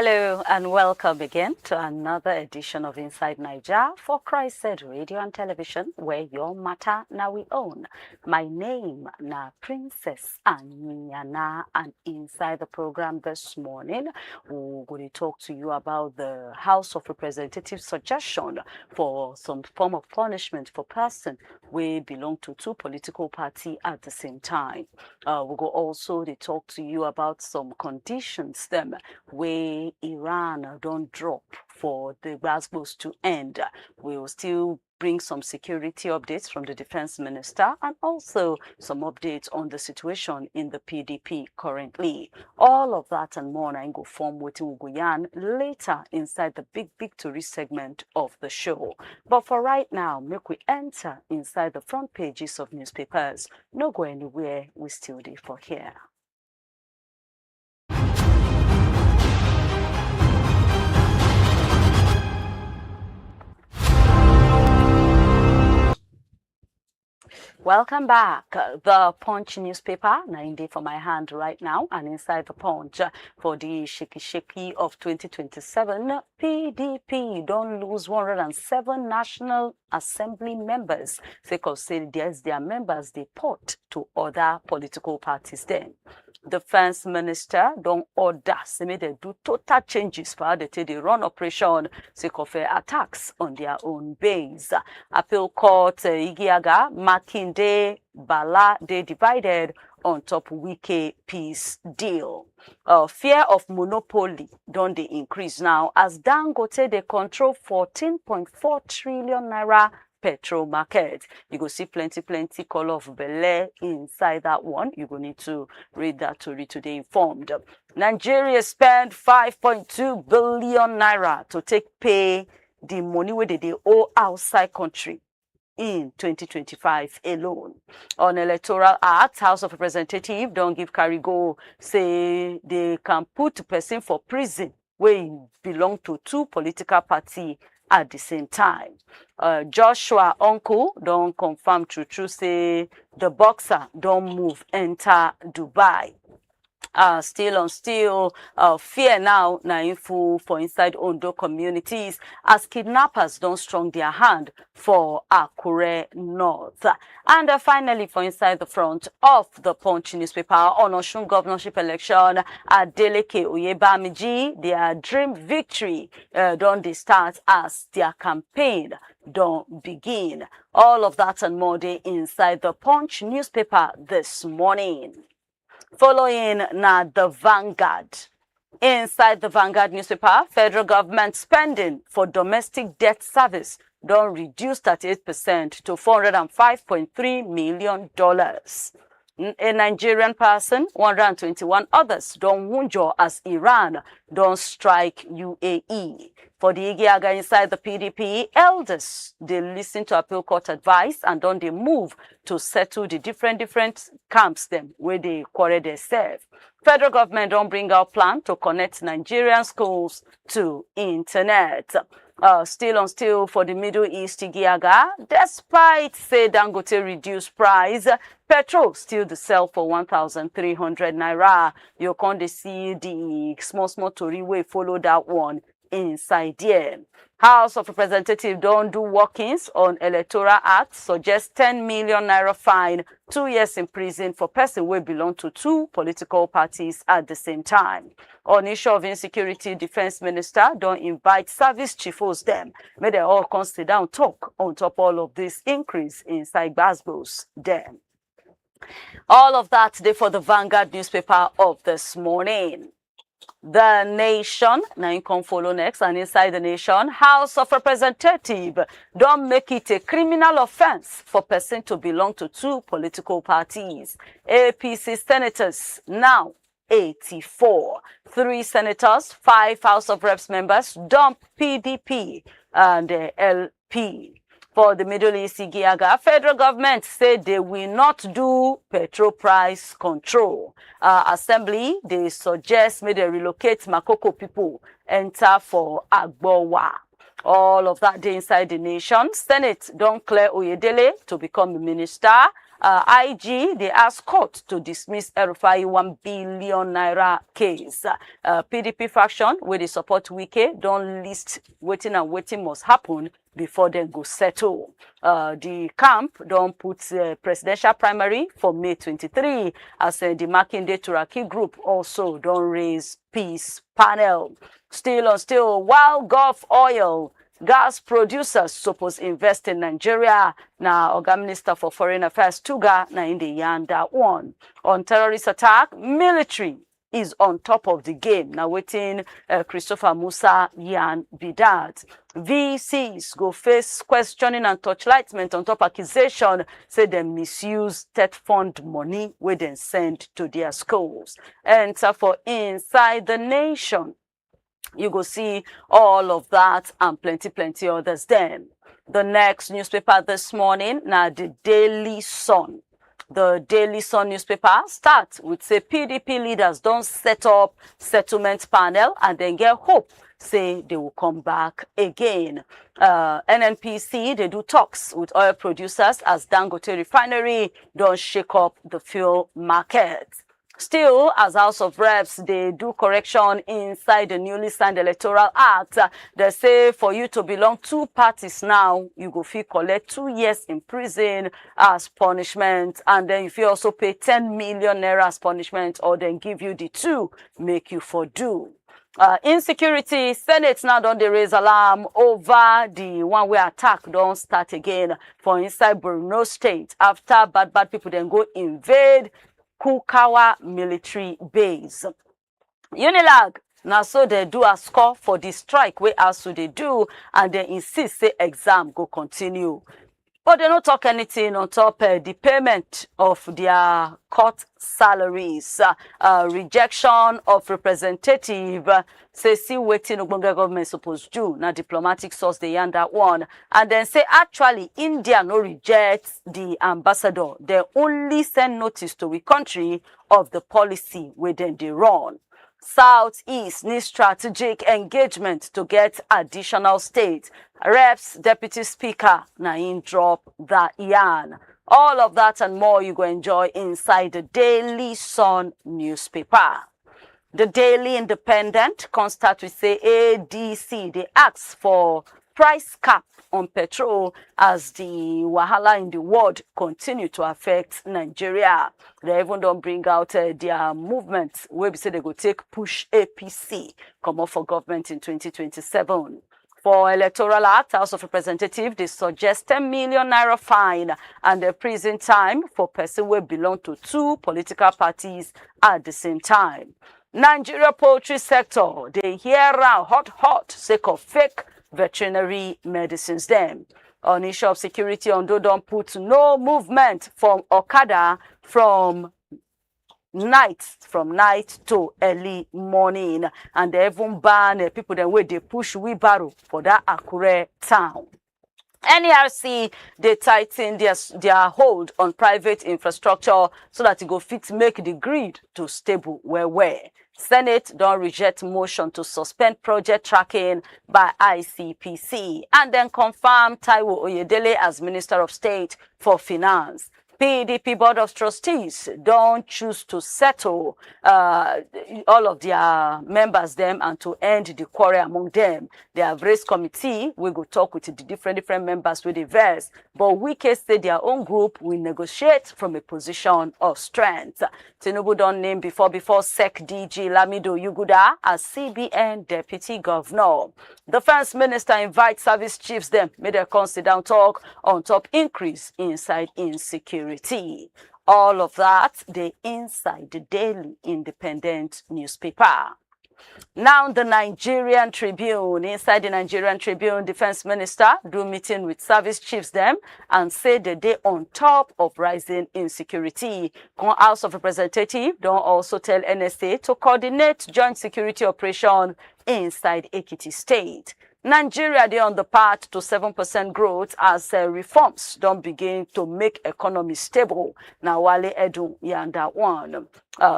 Hello and welcome again to another edition of Inside Niger for Christ Said Radio and Television, where your matter now we own. My name na Princess Anyana, and inside the program this morning, we're going to talk to you about the House of Representatives suggestion for some form of punishment for person we belong to two political parties at the same time. We'll go also to talk to you about some conditions them where Iran don't drop for the Glasgows to end. We will still bring some security updates from the defense minister and also some updates on the situation in the PDP currently. All of that and more and go form wetin we go yarn later inside the big tourist segment of the show. But for right now, make we enter inside the front pages of newspapers. No go anywhere, we still there for here. Welcome back. The Punch newspaper, 90 for my hand right now, and inside the Punch for the shaky of 2027, PDP don't lose 107 National Assembly members. Because say their members they port to other political parties then. Defense minister don't order say may they do total changes for how they run operation sake of attacks on their own base. Appeal court Igiaga Makinde Bala they divided on top Wike peace deal. Fear of monopoly don't they increase now as Dangote they control 14.4 trillion naira petrol market. You go see plenty color of belle inside that one. You go need to read that to read today informed. Nigeria spent 5.2 billion naira to take pay the money where they owe outside country in 2025 alone. On Electoral Act, House of Representatives don't give carry go, say they can put person for prison where belong to two political parties at the same time. Joshua uncle don't confirm true say the boxer don't move enter Dubai. Still fear now na info for inside Ondo communities as kidnappers don't strong their hand for Akure North. And finally for inside the front of the Punch newspaper on Osun governorship election, Adeleke Oyebamiji, their dream victory don't they start as their campaign don't begin. All of that and more day inside the Punch newspaper this morning. Following na the Vanguard. Inside the Vanguard newspaper, federal government spending for domestic debt service don't reduce 38% to $405.3 million. A Nigerian person, 121 others don't wunjure as Iran don't strike UAE. For the Igiaga inside the PDP, elders, they listen to appeal court advice and don't they move to settle the different camps them where they quarrel themselves. Federal government don't bring out plan to connect Nigerian schools to internet. Still for the Middle East Igiaga, despite say Dangote reduced price, petrol still the sell for 1,300 naira. You can't see the small tori way follow that one inside there. House of Representatives don't do workings on Electoral Act, suggest 10 million naira fine, 2 years in prison for person who belong to two political parties at the same time. On issue of insecurity, defense minister don't invite service chiefs them. May they all come sit down talk on top all of this increase inside Glasgow's them. All of that today for the Vanguard newspaper of this morning. The Nation, now you can follow next, and inside the Nation, House of Representatives don't make it a criminal offense for person to belong to two political parties. APC senators now 84. 3 senators, 5 House of Reps members dump PDP and LP. For the Middle East Igiaga, federal government said they will not do petrol price control. Assembly, they suggest may they relocate Makoko people, enter for Agbowa. All of that day inside the Nation. Senate don't clear Oyedele to become a minister. IG, they ask court to dismiss El-Rufai 1 billion naira case. PDP faction, where they support Wike, don't list wetin must happen before they go settle. The camp don't put presidential primary for May 23, as the Makinde Turaki group also don't raise peace panel. Still, while Gulf oil gas producers suppose invest in Nigeria. Now, Oga Minister for Foreign Affairs Tuga na in the yarn that one. On terrorist attack, military is on top of the game. Now, waiting Christopher Musa yarn be that. VCs go face questioning and torchlightment on top accusation, say they misuse state fund money where they send to their schools. Enter for Inside the Nation. You go see all of that and plenty others then. The next newspaper this morning, now the Daily Sun. The Daily Sun newspaper starts with say PDP leaders don't set up settlement panel and then get hope, say they will come back again. NNPC, they do talks with oil producers as Dangote refinery don't shake up the fuel market. Still, as House of Reps, they do correction inside the newly signed Electoral Act. They say for you to belong two parties now, you go fee collect 2 years in prison as punishment. And then if you also pay 10 million naira as punishment, or then give you the 2, make you for do. Insecurity, Senate now don't they raise alarm over the one way attack don't start again for inside Borno State after bad people then go invade Kukawa military base. Unilag, now so they do a score for the strike where also they do, and they insist say exam go continue. But they don't talk anything on top the payment of their court salaries. Rejection of representative, say see wetin Ogbonge government supposed do. Now diplomatic source they yarn that one. And then say actually India no reject the ambassador. They only send notice to the country of the policy where then they run. Southeast needs strategic engagement to get additional states. Reps, Deputy Speaker, Nain drop that yarn. All of that and more you go enjoy inside the Daily Sun newspaper. The Daily Independent constat with say ADC, they ask for price cap on petrol as the wahala in the world continue to affect Nigeria. They even don't bring out their movements where we say they go take push APC, come up for government in 2027. For Electoral Act, House of Representatives, they suggest 10 million naira fine and a prison time for person who belong to 2 political parties at the same time. Nigeria poultry sector, they hear around hot sake of fake veterinary medicines them. On issue of security, Ondo don't put no movement from Okada from night to early morning, and they even ban people the way they push wheelbarrow for that Akure town. NERC, they tighten their hold on private infrastructure so that it go fit make the grid to stable where. Senate don't reject motion to suspend project tracking by ICPC and then confirm Taiwo Oyedele as Minister of State for Finance. PDP Board of Trustees don't choose to settle all of their members them and to end the quarrel among them. They have raised committee. We go talk with the different members with the verse. But Wike say their own group will negotiate from a position of strength. Tinubu don't name before SEC DG Lamido Yuguda as CBN Deputy Governor. The First Minister invites service chiefs them, made a sit down talk on top increase inside insecurity. All of that, they inside the Daily Independent newspaper. Now the Nigerian Tribune. Inside the Nigerian Tribune, Defense Minister do meeting with service chiefs them and say that they on top of rising insecurity. House of Representatives don't also tell NSA to coordinate joint security operation inside Ekiti State. Nigeria, they on the path to 7% growth as reforms don't begin to make economy stable. Now, Wale Edu, yeah, that one.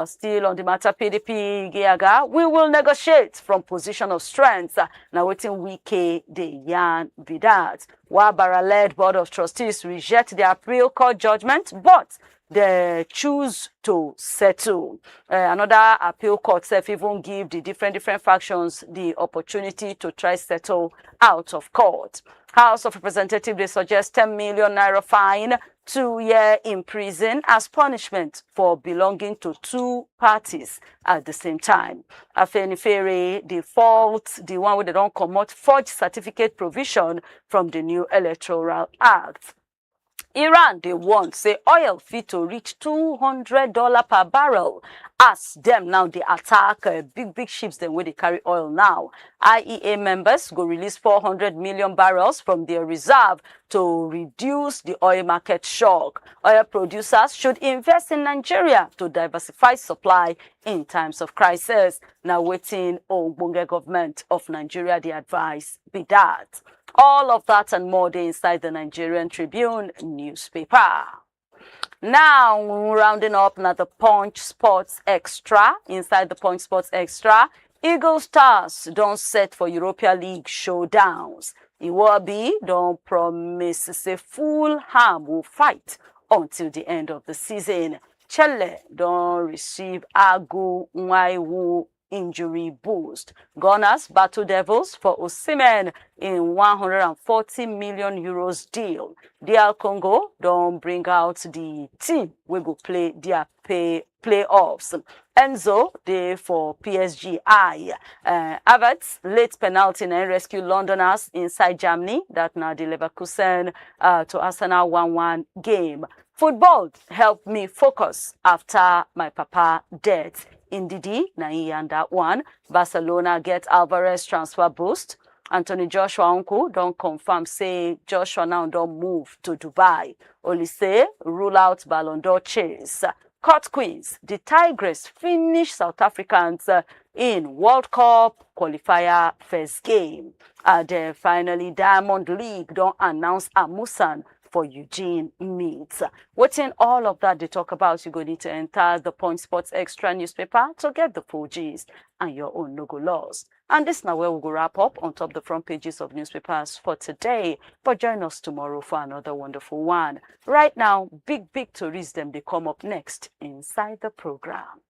Still on the matter, PDP, Giaga, we will negotiate from position of strength. Now, wetin Wike the yarn be that. Wabara-led Board of Trustees reject the appeal court judgment, but they choose to settle. Another appeal court self even give the different factions the opportunity to try settle out of court. House of Representatives, they suggest 10 million naira fine, 2 years in prison as punishment for belonging to two parties at the same time. Afenifere default, the one where they don't commot forged certificate provision from the new Electoral Act. Iran, they want, say, oil fit to reach $200 per barrel. As them now, they attack big ships, then where they carry oil now. IEA members go release 400 million barrels from their reserve to reduce the oil market shock. Oil producers should invest in Nigeria to diversify supply in times of crisis. Now, waiting on Bunge government of Nigeria, the advice be that. All of that and more day inside the Nigerian Tribune newspaper. Now, rounding up now the Punch Sports Extra. Inside the Punch Sports Extra, Eagle Stars don't set for Europa League showdowns. Iwobi don't promise say Fulham will fight until the end of the season. Chelle don't receive Agu Nwaiwu injury boost. Gunners battle Devils for Osimhen in 140 million euros deal. DR Congo don't bring out the team we go play their playoffs. Enzo, they for PSG. Havertz, late penalty and rescue Londoners inside Germany. That now the Leverkusen to Arsenal 1-1 game. Football helped me focus after my papa death. Indeed, and that one. Barcelona get Alvarez transfer boost. Anthony Joshua uncle don't confirm, say Joshua now don't move to Dubai. Only say rule out Ballon d'Or chase. Court Queens, the Tigress finish South Africans in World Cup qualifier first game. Then finally, Diamond League don't announce Amusan for Eugene meets. What's all of that they talk about, you go need to enter the Punch Sports Extra newspaper to get the full gist and your own logo laws. And this now where we'll go wrap up on top the front pages of newspapers for today. But join us tomorrow for another wonderful one. Right now, big stories them they come up next inside the program.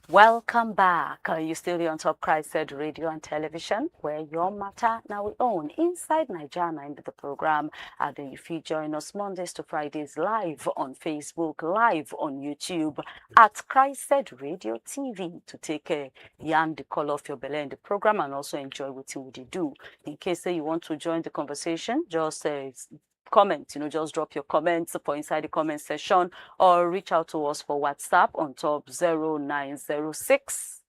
Welcome back. You still here on Top Christ Said Radio and Television, where your matter now we own inside Nigeria into the program. Then if you join us Mondays to Fridays live on Facebook, live on YouTube at Christ Said Radio TV to take yarn the color of your belly in the program and also enjoy what you do. In case you want to join the conversation, just comment, just drop your comments for inside the comment section or reach out to us for WhatsApp on top 0906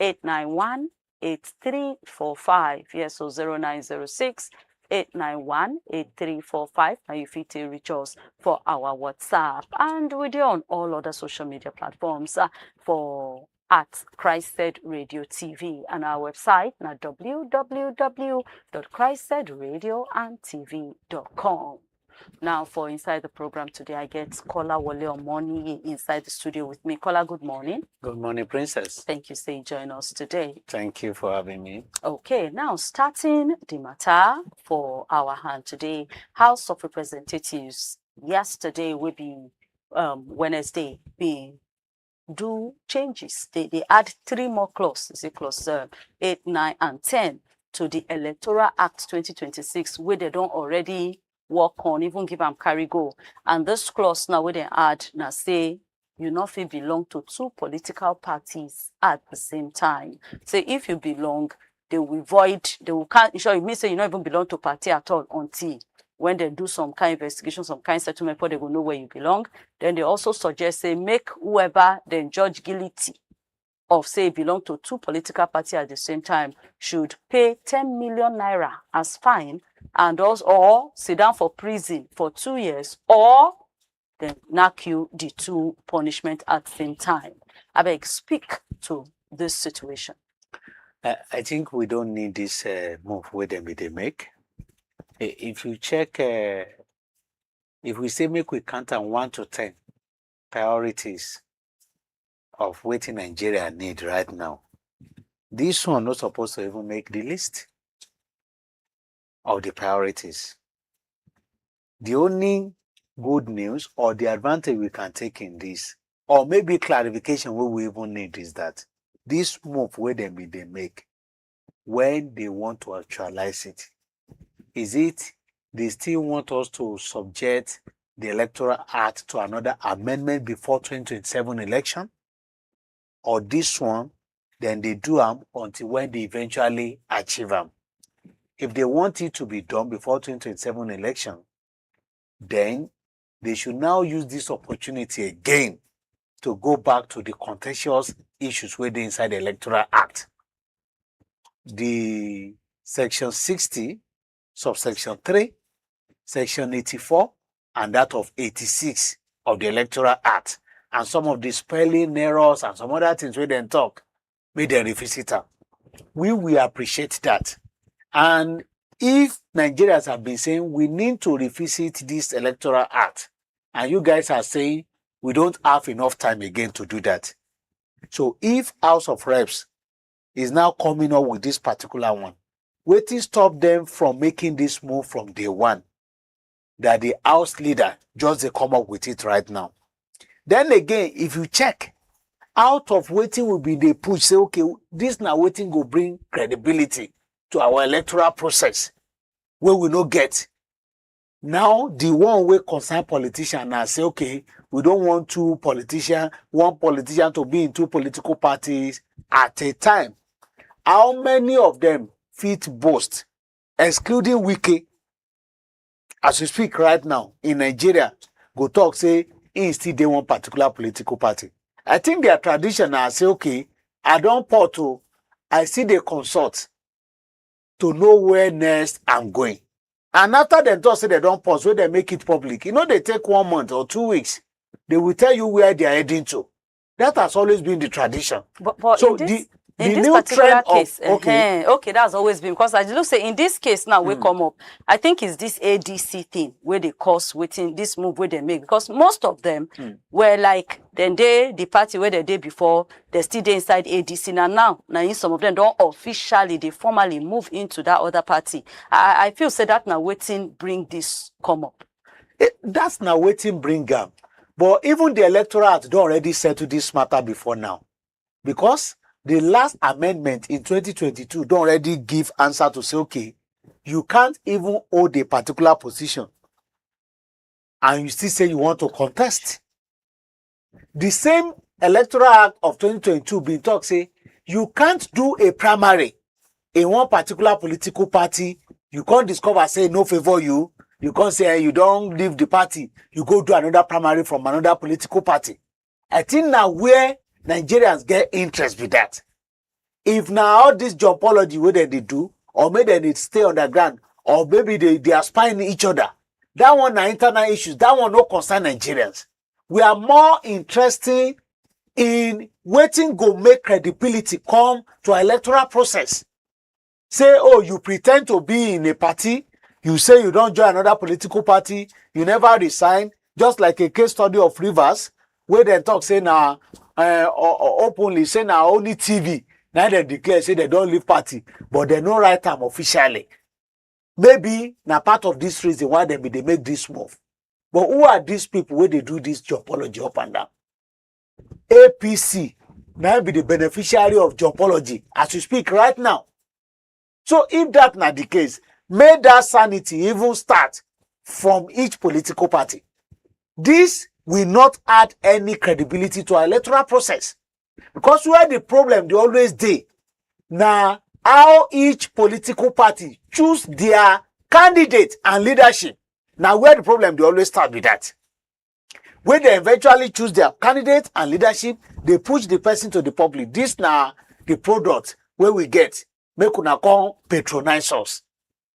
891 8345. Yes, so 0906 891 8345. And you fit to reach us for our WhatsApp. And we're there on all other social media platforms for at Christ Said Radio TV, and our website now www.christsaidradioandtv.com. Now for inside the program today, I get Kola Wole Omoni inside the studio with me. Kola, good morning. Good morning, Princess. Thank you, say join us today. Thank you for having me. Okay, now starting the matter for our hand today, House of Representatives yesterday will be Wednesday being do changes. They add 3 more clauses, clause 8, 9, and 10 to the Electoral Act 2026, where they don't already work on, even give them carry go. And this clause now where they add now say you not feel belong to 2 political parties at the same time. So if you belong, they will void, they will can't sure you may say you not even belong to party at all until when they do some kind of investigation, some kind of settlement, before they will know where you belong. Then they also suggest, say, make whoever then judge guilty of, say, belong to 2 political parties at the same time should pay 10 million naira as fine and also, or sit down for prison for 2 years, or then knock you the 2 punishment at the same time. I beg, speak to this situation. I think we don't need this move where they make. If you check, if we say make we count on 1 to 10 priorities of what Nigeria need right now, this one not supposed to even make the list of the priorities. The only good news or the advantage we can take in this, or maybe clarification what we even need, is that this move where they make, when they want to actualize it, is it they still want us to subject the Electoral Act to another amendment before 2027 election? Or this one, then they do them until when they eventually achieve them? If they want it to be done before 2027 election, then they should now use this opportunity again to go back to the contentious issues where they inside the Electoral Act. The Section 60, subsection 3, Section 84, and that of 86 of the Electoral Act, and some of the spelling errors and some other things where they talk, may they revisit them. We will appreciate that. And if Nigerians have been saying we need to revisit this Electoral Act, and you guys are saying we don't have enough time again to do that. So if House of Reps is now coming up with this particular one, wetin stop them from making this move from day one, that the House leader just they come up with it right now? Then again, if you check, out of wetin will be the push, say, okay, this now wetin go bring credibility to our electoral process, where we no get. Now, the one way concern politician now say, okay, we don't want one politician to be in 2 political parties at a time. How many of them fit boast, excluding Wike, as we speak right now in Nigeria, go talk, say, he still dey one particular political party? I think their tradition now say, okay, I don't port to, I see they consult to know where next I'm going. And after they talk, say they don't pause, where they make it public, they take 1 month or 2 weeks, they will tell you where they are heading to. That has always been the tradition. But so in the this new particular trend case, of, okay, that's always been, because I just say in this case now we come up, I think it's this ADC thing where they cause within this move where they make, because most of them were like the party where they did before, they still dey inside ADC now some of them don't officially, they formally move into that other party. I feel say that now wetin bring this come up. That's now wetin bring up. But even the Electoral Act don't already settle this matter before now, because the last amendment in 2022 don't already give answer to say, okay, you can't even hold a particular position and you still say you want to contest. The same Electoral Act of 2022 been talk say, you can't do a primary in one particular political party. You can't discover, say, no favor you. You can't say you don't leave the party. You go do another primary from another political party. I think now where Nigerians get interest with that. If now all this geopolity where they do, or maybe they stay on the ground, or maybe they are spying each other, that one are internal issues. That one no concern Nigerians. We are more interested in waiting go make credibility come to our electoral process. Say, oh, you pretend to be in a party, you say you don't join another political party, you never resign, just like a case study of Rivers, where they talk, say, now, openly, say, now, only TV. Now they declare, say, they don't leave party, but they no right time officially. Maybe, now part of this reason why they make this move. But who are these people where they do this geopology up and down? APC, now be the beneficiary of geopology as we speak right now. So if that not the case, may that sanity even start from each political party. This will not add any credibility to our electoral process. Because where the problem they always dey, now how each political party choose their candidate and leadership. Now where the problem they always start with that. When they eventually choose their candidate and leadership, they push the person to the public. This now the product where we get. Make una come patronize us.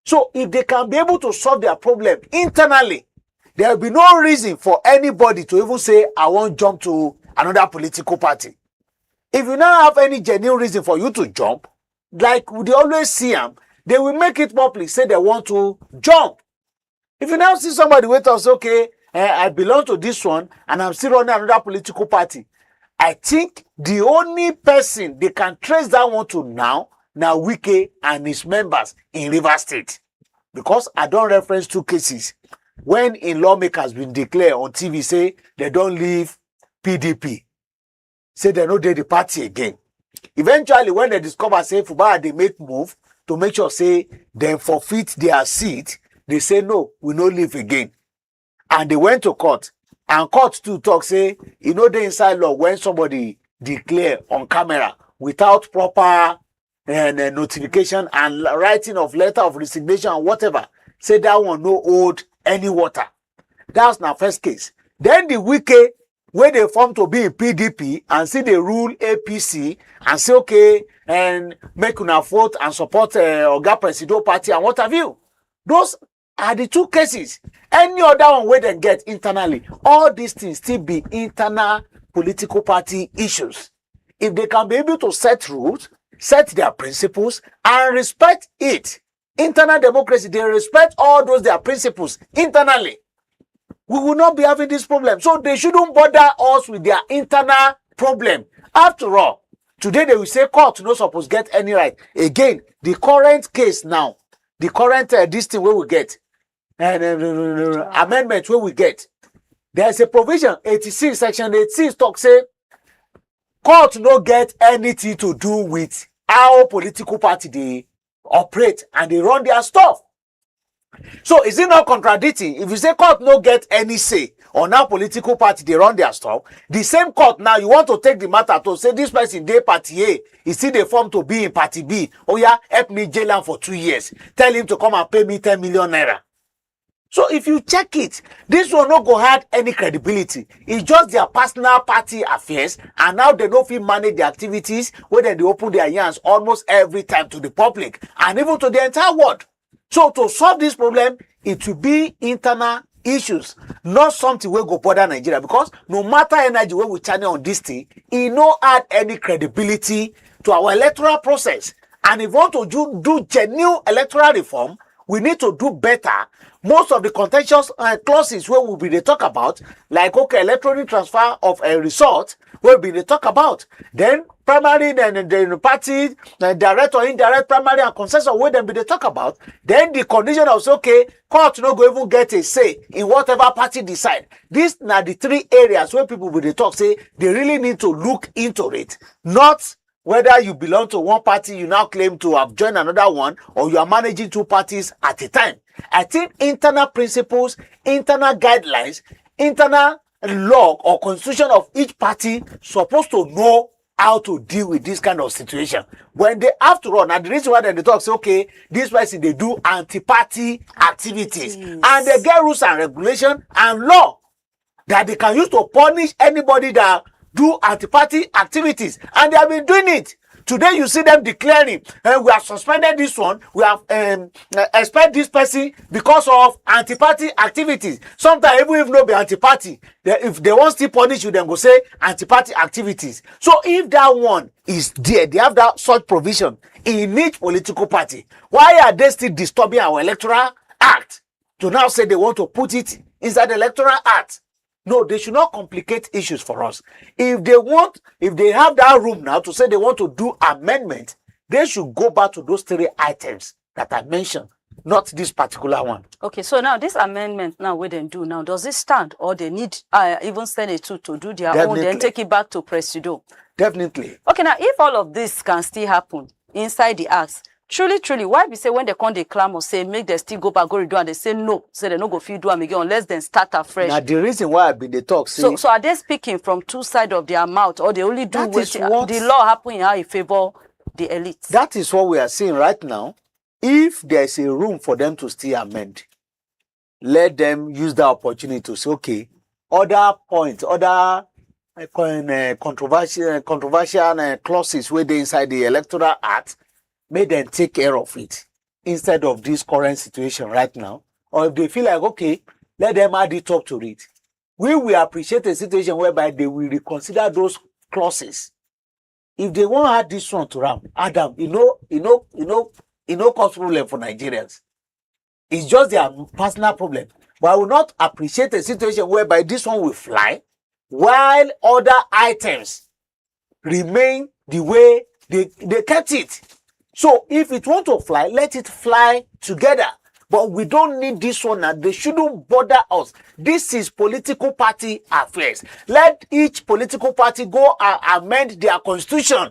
So if they can be able to solve their problem internally, there will be no reason for anybody to even say, I won't jump to another political party. If you now have any genuine reason for you to jump, like they always see them, they will make it public, say they want to jump. If you now see somebody wait us, okay, I belong to this one and I'm still running another political party, I think the only person they can trace that one to now Wike and his members in Rivers State. Because I don't reference 2 cases when in lawmakers been declared on TV say they don't leave PDP, say they no dey the party again. Eventually, when they discover say Fubara they make move to make sure say they forfeit their seat, they say no, we no leave again. And they went to court. And court too talk say, you know the inside law when somebody declare on camera without proper notification and writing of letter of resignation and whatever, say that one no hold any water. That's my first case. Then the Wike, where they form to be in PDP and see they rule APC and say, okay, and make una vote and support Oga Presido party and what have you. Those are the 2 cases. Any other one where they get internally, all these things still be internal political party issues. If they can be able to set rules, set their principles, and respect it, internal democracy, they respect all those their principles internally, we will not be having this problem. So they shouldn't bother us with their internal problem. After all, today they will say court no supposed get any right. Again, the current case now, the current this thing where we get, amendment where we get, there's a provision, 86, section 86 talk say, court no get anything to do with how political party they operate and they run their stuff. So is it not contradicting? If you say court no get any say on how political party they run their stuff, the same court now you want to take the matter to say this person dey party A, is still the form to be in party B. Oh yeah, help me jail him for 2 years. Tell him to come and pay me 10 million naira. So if you check it, this will not go have any credibility. It's just their personal party affairs, and now they don't feel manage the activities where they open their hands almost every time to the public and even to the entire world. So to solve this problem, it will be internal issues, not something will go bother Nigeria, because no matter energy where we channel on this thing, it no add any credibility to our electoral process. And if we want to do genuine electoral reform, we need to do better. Most of the contentious clauses where we'll be they talk about, like okay, electronic transfer of a result, will be they talk about. Then primary, then the party, direct or indirect primary and consensus where them be they talk about. Then the condition of okay, court no go even get a say in whatever party decide. These are the 3 areas where people will they talk say they really need to look into it, not whether you belong to one party, you now claim to have joined another one, or you are managing 2 parties at a time. I think internal principles, internal guidelines, internal law or constitution of each party supposed to know how to deal with this kind of situation. When they have to run, and the reason why they talk say, okay, this person they do anti-party activities, and they get rules and regulation and law that they can use to punish anybody that do anti-party activities, and they have been doing it. Today you see them declaring, we have suspended this one, we have expelled this person because of anti-party activities. Sometimes even if no be anti-party, if they want to punish you, then go say anti-party activities. So if that one is there, they have that such provision in each political party, why are they still disturbing our electoral act to now say they want to put it inside the electoral act? No, they should not complicate issues for us. If they have that room now to say they want to do amendment, they should go back to those 3 items that I mentioned, not this particular one. Okay, so now this amendment now what they do now, does it stand, or they need even Senate to do their own, then take it back to Presido? Definitely. Okay, now if all of this can still happen inside the acts, truly, why we say when they come, they clamor, say make them still go back, go redo, and they say no, say they no go feel do them again unless they start afresh. Now the reason why I been the talk, so are they speaking from 2 sides of their mouth, or they only do what the law happen in how it favor the elite? That is what we are seeing right now. If there is a room for them to still amend, let them use the opportunity to say, okay, other points, other controversial clauses where they inside the electoral act, may them take care of it instead of this current situation right now. Or if they feel like, okay, let them add it up to it. We will appreciate a situation whereby they will reconsider those clauses if they want to add this one to Ram, Adam, cause problem for Nigerians. It's just their personal problem. But I will not appreciate a situation whereby this one will fly while other items remain the way they kept it. So if it want to fly, let it fly together. But we don't need this one now. They shouldn't bother us. This is political party affairs. Let each political party go and amend their constitution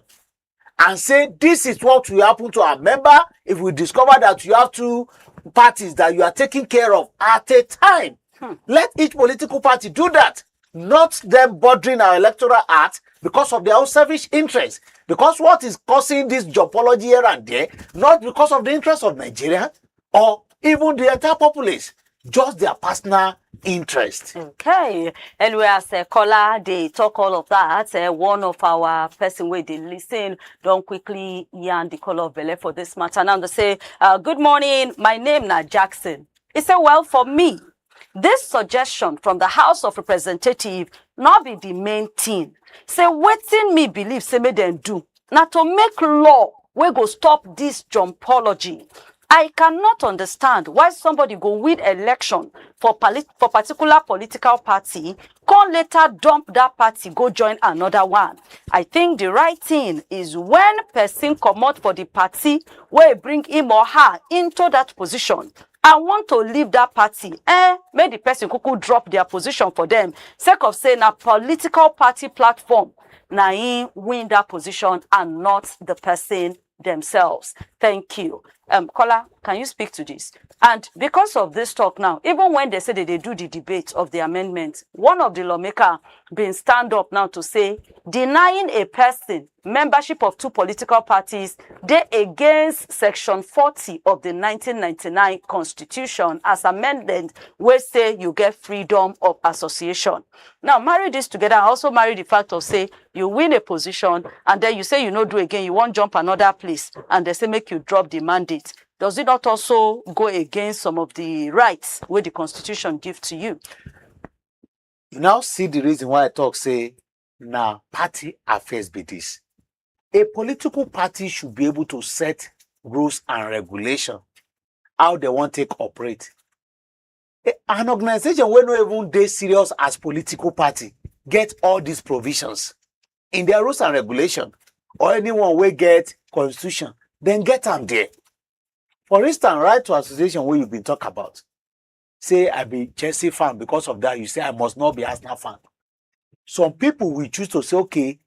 and say this is what will happen to our member if we discover that you have two parties that you are taking care of at a time. Let each political party do that, not them bothering our electoral act because of their own selfish interest. Because what is causing this geopology here and there, not because of the interest of Nigeria or even the entire populace, just their personal interest. Okay, anyway, as a caller, they talk all of that. One of our person where they listen, don't quickly yarn the color of belly for this matter. Now they say, good morning, my name na Jackson. He said, well, for me, this suggestion from the House of Representatives not be the main thing. Say, wetin me believe, say me then do. Now to make law, we go stop this jumpology. I cannot understand why somebody go win election for particular political party, come later dump that party, go join another one. I think the right thing is when person come out for the party, where bring him or her into that position, I want to leave that party, make the person could drop their position for them, sake of saying a political party platform, na him win that position and not the person themselves. Thank you. Kola, can you speak to this? And because of this talk now, even when they say that they do the debate of the amendment, one of the lawmakers been stand up now to say denying a person membership of two political parties, they against section 40 of the 1999 Constitution as amended, where say you get freedom of association. Now, marry this together. I also marry the fact of say you win a position and then you say you no do again, you won't jump another place, and they say make you drop the mandate. Does it not also go against some of the rights where the Constitution gives to you? You now see the reason why I talk say, now party affairs be this. A political party should be able to set rules and regulation, how they want to operate. An organization where no even they serious as political party get all these provisions in their rules and regulation, or anyone will get constitution, then get them there. For instance, right to association where you've been talking about. Say I be Chelsea fan, because of that you say I must not be Arsenal fan. Some people will choose to say, okay,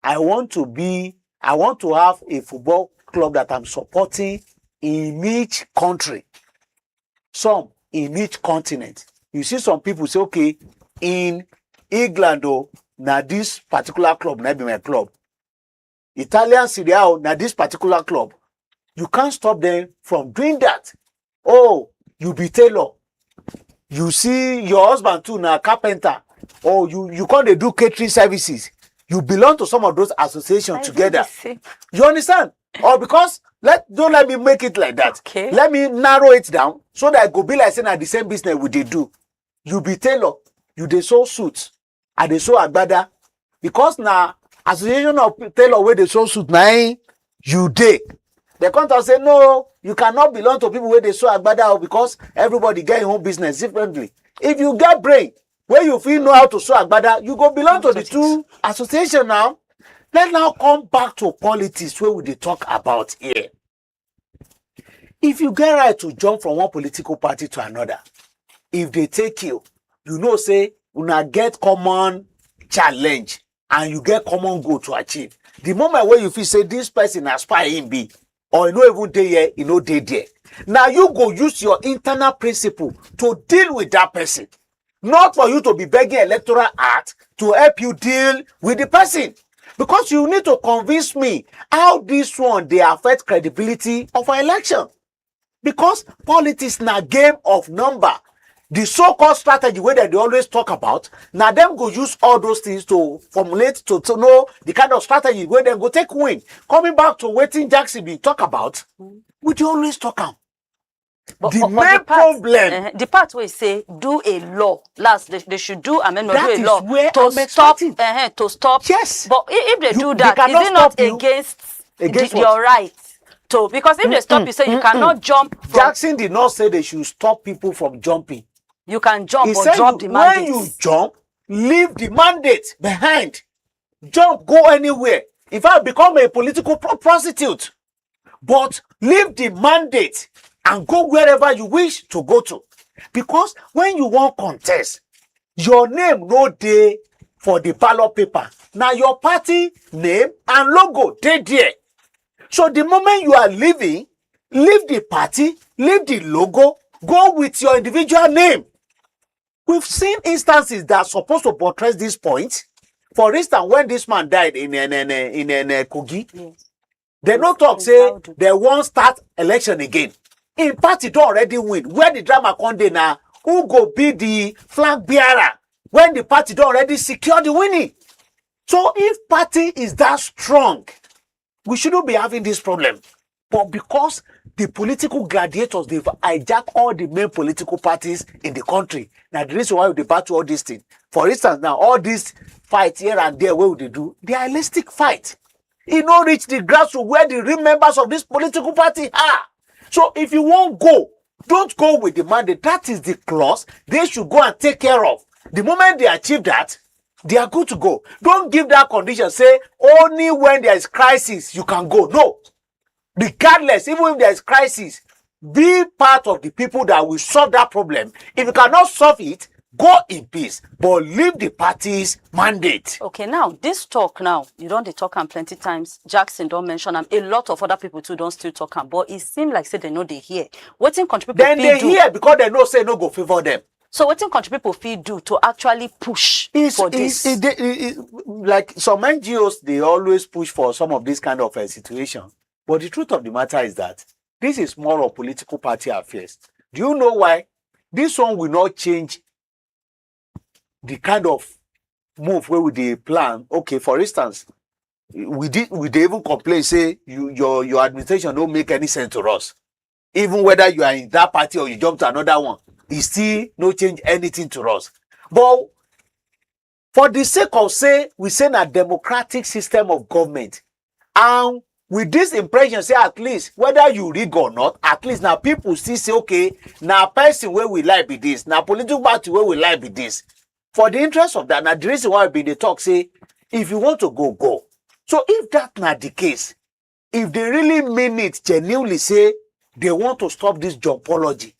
I want to have a football club that I'm supporting in each country. Some in each continent. You see some people say, okay, in England, now this particular club, now be my club. Italian Serie A, now this particular club. You can't stop them from doing that. Oh, you be tailor. You see your husband too, now carpenter. Or you can't do catering services. You belong to some of those associations together. You understand? Or because don't let me make it like that. Okay. Let me narrow it down so that it could be like saying at the same business we they do. You be tailor, you they sew suits, and they sew agbada. Because now association of tailor where they sew suit now you dey. They can't say no, you cannot belong to people where they sew agbada because everybody get your own business differently. If you get brain, where you feel know how to sew agbada, you go belong to the two association now. Let's now come back to politics where we talk about here. If you get right to jump from one political party to another, if they take you, you know say una get common challenge and you get common goal to achieve. The moment where you feel say this person aspire in be, or you know even day here, you know day there. Now you go use your internal principle to deal with that person. Not for you to be begging electoral act to help you deal with the person. Because you need to convince me how this one they affect credibility of an election. Because politics na game of number. The so-called strategy where they always talk about, now them go use all those things to formulate to know the kind of strategy where they go take win. Coming back to wetin Jackson be talk about, we dey always talk am. But the main problem, the part where say do a law last, they should do amendment, that do a is law where to I'm stop, expecting. to stop. Yes. But if they do They that, is cannot it not stop you. against Against what? your right? To, because if they stop you, say you cannot jump from. Jackson did not say they should stop people from jumping. You can jump He or said drop the when mandate. you jump, leave the mandate behind. Jump, go anywhere. In fact, become a political prostitute. But leave the mandate and go wherever you wish to go to. Because when you want contest, your name no dey for the ballot paper. Now your party name and logo dey there. So the moment you are leaving, leave the party, leave the logo, go with your individual name. We've seen instances that are supposed to buttress this point. For instance, when this man died in Kogi, Yes. they no talk say they won't start election again. In party don already win. Where the drama come dey now, who go be the flag bearer when the party don already secure the winning? So if party is that strong, we shouldn't be having this problem. But because the political gladiators, they've hijacked all the main political parties in the country. Now, the reason why they battle all these things. For instance, now, all these fights here and there, what would they do? They are realistic fight. It don't reach the grassroots where the real members of this political party are. So if you won't go, don't go with the mandate. That is the clause they should go and take care of. The moment they achieve that, they are good to go. Don't give that condition. Say only when there is crisis you can go. No. Regardless, even if there is crisis, be part of the people that will solve that problem. If you cannot solve it, go in peace, but leave the party's mandate. Okay, now this talk now, you don't dey talk am plenty times. Jackson don't mention them. A lot of other people too don't still talk am. But it seems like say they know they hear. Wetin country people Then they hear because they know say no go favor them. So wetin country people fit do to actually push for this? Like some NGOs, they always push for some of this kind of situation. But the truth of the matter is that this is more of political party affairs. Do you know why? This one will not change the kind of move where we dey plan. Okay, for instance, we dey even complain, say your administration don't make any sense to us. Even whether you are in that party or you jump to another one, it still no change anything to us. But for the sake of we say a democratic system of government, and with this impression, say at least whether you rig or not, at least now people still say, okay, now person where we like be this, now political party where we like be this. For the interest of that, now the reason why we dey talk say, if you want to go, go. So if that not the case, if they really mean it genuinely, say they want to stop this jumpology,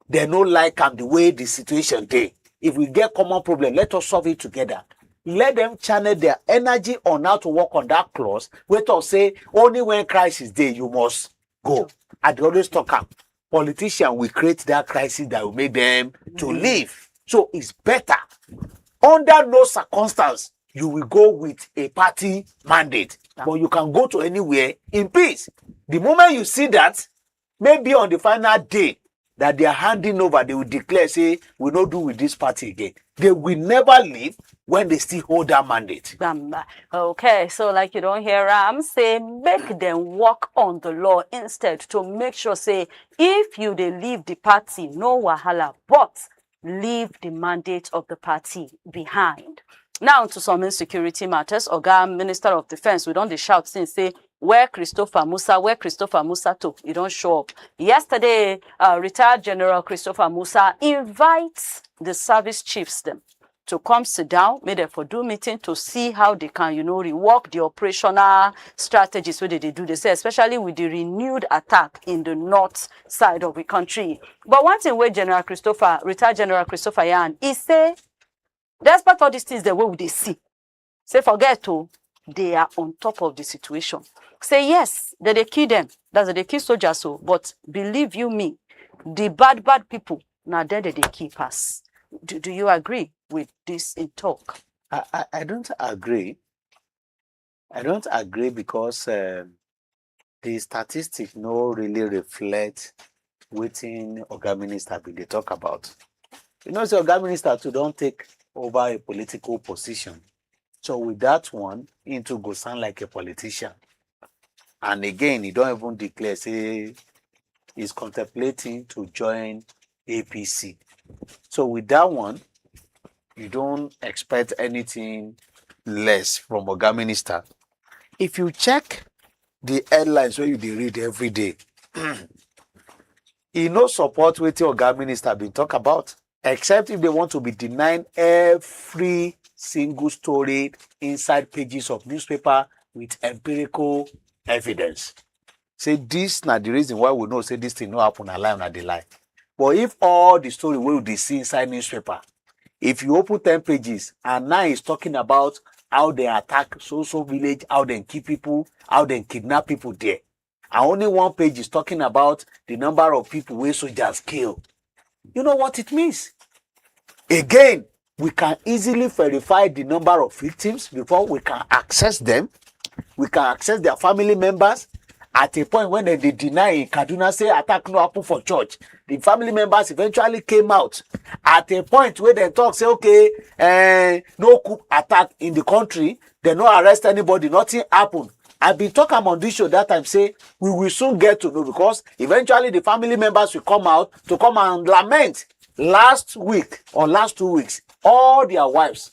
they no like the way the situation dey. If we get common problem, let us solve it together. Let them channel their energy on how to work on that clause. Wait or say only when crisis dey you must go. I dey always talk am. Politicians will create that crisis that will make them to leave. So it's better. Under no circumstance you will go with a party mandate, but you can go to anywhere in peace. The moment you see that, maybe on the final day that they are handing over, they will declare, say, we no do with this party again. They will never leave when they still hold that mandate. Okay, so like you don't hear Ram say, make them work on the law instead to make sure, say, if you they leave the party, no wahala, but leave the mandate of the party behind. Now to some insecurity matters, Oga Minister of Defense, we don't shout since say, where Christopher Musa to? You don't show up. Yesterday, retired General Christopher Musa invites the service chiefs them to come sit down, made them for do meeting to see how they can, rework the operational strategies where they do. They say, especially with the renewed attack in the north side of the country. But one thing where retired General Christopher Yan, he say, despite all these things, the way they see, say forget to, they are on top of the situation. Say yes, that they kill them. That's they kill soldiers. So, but believe you me, the bad people now then they keep us. Do you agree with this in talk? I don't agree. I don't agree because the statistics no really reflect wetin Oga Minister be they talk about. You know, so Oga Minister too don't take over a political position. So with that one, into go sound like a politician. And again, he don't even declare, say, is contemplating to join APC. So with that one, you don't expect anything less from Oga Minister. If you check the headlines where you dey read every day, e no support wetin Oga Minister been talk about, except if they want to be denying every single story inside pages of newspaper with empirical evidence. Say this na the reason why we know say this thing no happen, na lie, na dey lie. But if all the story wey we dey see inside newspaper, if you open 10 pages and now it's talking about how they attack so village, how they kill people, how they kidnap people there, and only one page is talking about the number of people wey soldiers kill, you know what it means? Again, we can easily verify the number of victims before we can access them. We can access their family members. At a point when they deny in Kaduna, say attack no happen for church, the family members eventually came out. At a point where they talk, say, okay, no coup attack in the country, they no arrest anybody, nothing happened. I've been talking on this show that time, say, we will soon get to know, because eventually the family members will come out to come and lament. Last week or last 2 weeks, all their wives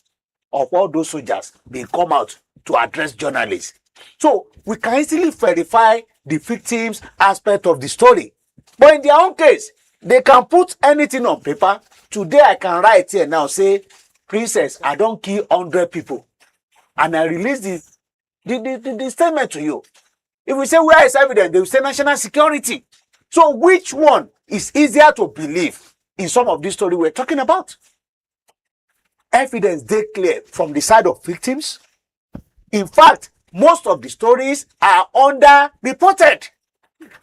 of all those soldiers, they come out to address journalists. So we can easily verify the victims aspect of the story. But in their own case, they can put anything on paper. Today I can write here now, say, Princess, I don't kill 100 people. And I release the statement to you. If we say where is evidence, they will say national security. So which one is easier to believe in some of this story we're talking about? Evidence they clear from the side of victims. In fact, most of the stories are under-reported.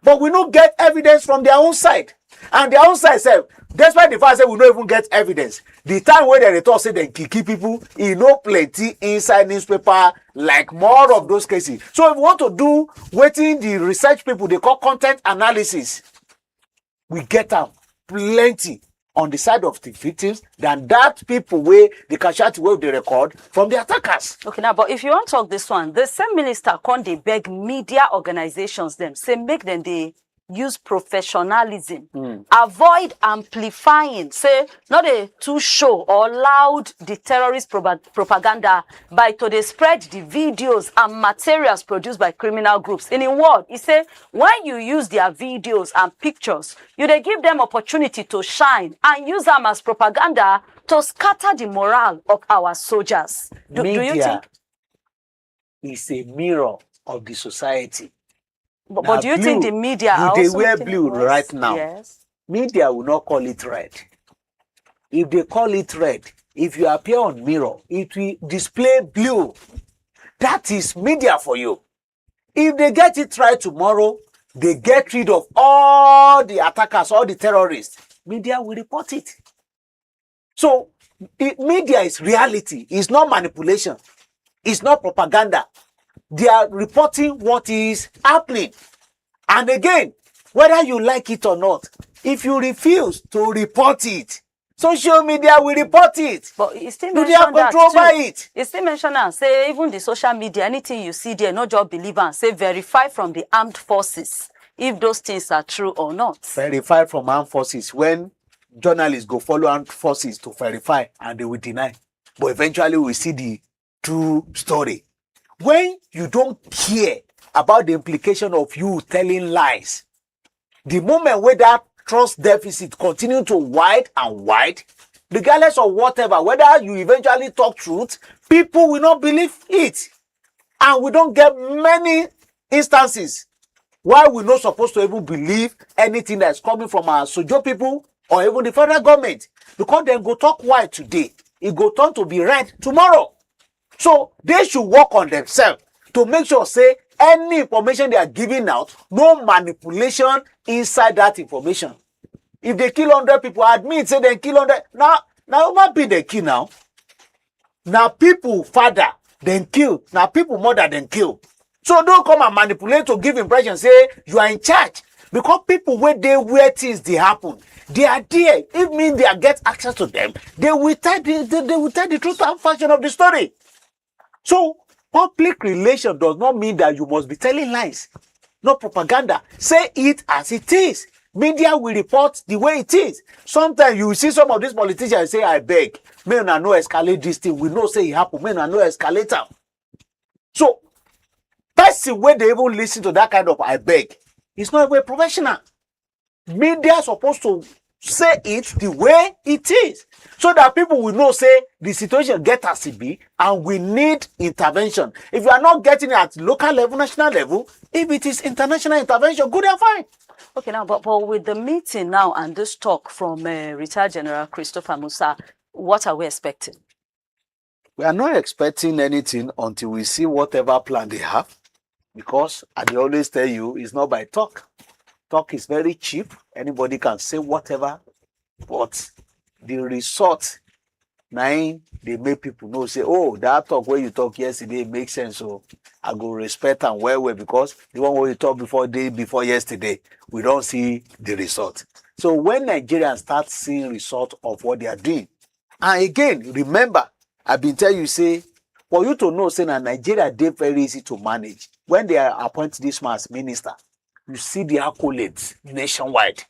But we don't get evidence from their own side. And their own side said, despite the fact that we don't even get evidence, the time where they talk say they kill people, you know plenty inside newspaper, like more of those cases. So if we want to do wetin the research people, they call content analysis, we get them plenty on the side of the victims than that people where the casualty where they record from the attackers. Okay, now, but if you want to talk this one, the same minister can't they beg media organizations them, say make them they use professionalism, avoid amplifying, say not a too show or loud the terrorist propaganda by to they spread the videos and materials produced by criminal groups. In a word, he say when you use their videos and pictures, you they give them opportunity to shine and use them as propaganda to scatter the morale of our soldiers. Do you think is a mirror of the society? But do you think the media are they also wear blue right now? Yes. Media will not call it red. If they call it red, if you appear on mirror, it will display blue. That is media for you. If they get it right tomorrow, they get rid of all the attackers, all the terrorists, media will report it. So media is reality. It's not manipulation. It's not propaganda. They are reporting what is happening. And again, whether you like it or not, if you refuse to report it, social media will report it. But it still do they have control by it? It still mention and say even the social media, anything you see there, not just believe and say verify from the armed forces if those things are true or not. Verify from armed forces. When journalists go follow armed forces to verify and they will deny. But eventually we see the true story. When you don't care about the implication of you telling lies, the moment where that trust deficit continue to wide and wide, regardless of whatever, whether you eventually talk truth, people will not believe it. And we don't get many instances why we're not supposed to even believe anything that's coming from our sojo people or even the federal government. Because then go talk white today, it go turn to be red tomorrow. So they should work on themselves to make sure, say, any information they are giving out, no manipulation inside that information. If they kill 100 people, admit, say they kill 100. Now not be they kill now. Now people father, then kill. Now people mother, then kill. So don't come and manipulate to give impression, say, you are in charge. Because people where things they happen, they are there. It means they are get access to them. They will tell the truth and fashion of the story. So, public relation does not mean that you must be telling lies. No propaganda. Say it as it is. Media will report the way it is. Sometimes you see some of these politicians say, I beg, may una no escalate this thing. We know say it happen, may una no escalate am. So, person when they even listen to that kind of I beg, it's not even a professional. Media is supposed to say it the way it is, so that people will know say the situation get as it be and we need intervention. If you are not getting it at local level, national level, if it is international intervention, good and fine. Okay, now, but with the meeting now and this talk from retired General Christopher Musa, what are we expecting? We are not expecting anything until we see whatever plan they have, because I always tell you, it's not by talk. Talk is very cheap. Anybody can say whatever, but the result, they make people know, say, oh, that talk where you talk yesterday makes sense. So I go respect and well, because the one where you talk day before yesterday, we don't see the result. So when Nigerians start seeing result of what they are doing, and again, remember, I've been telling you, say, for you to know, say, that Nigeria, they're very easy to manage. When they appoint this man as minister, you see the accolades nationwide.